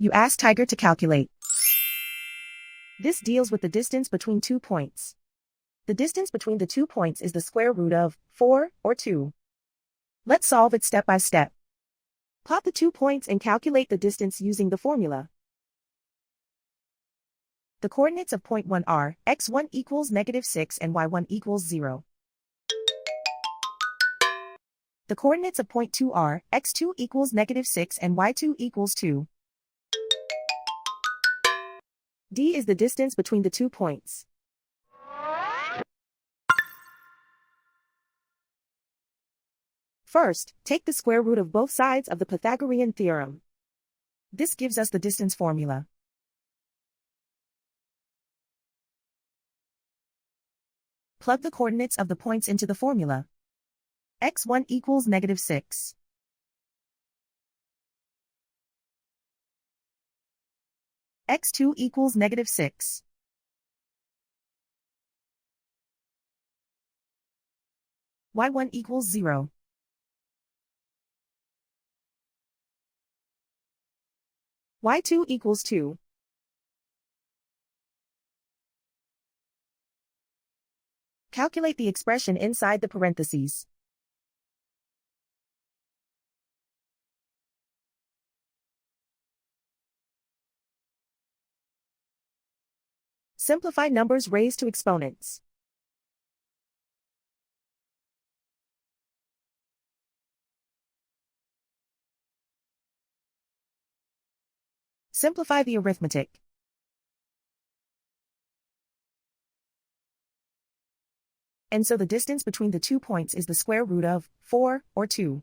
You ask Tiger to calculate. This deals with the distance between 2 points. The distance between the 2 points is the square root of 4 or 2. Let's solve it step by step. Plot the 2 points and calculate the distance using the formula. The coordinates of point 1 are x1 equals -6 and y1 equals 0. The coordinates of point 2 are x2 equals -6 and y2 equals 2. D is the distance between the 2 points. First, take the square root of both sides of the Pythagorean theorem. This gives us the distance formula. Plug the coordinates of the points into the formula. x1 equals -6. x2 equals -6. y1 equals 0. y2 equals 2. Calculate the expression inside the parentheses. Simplify numbers raised to exponents. Simplify the arithmetic. And so the distance between the 2 points is the square root of 4 or 2.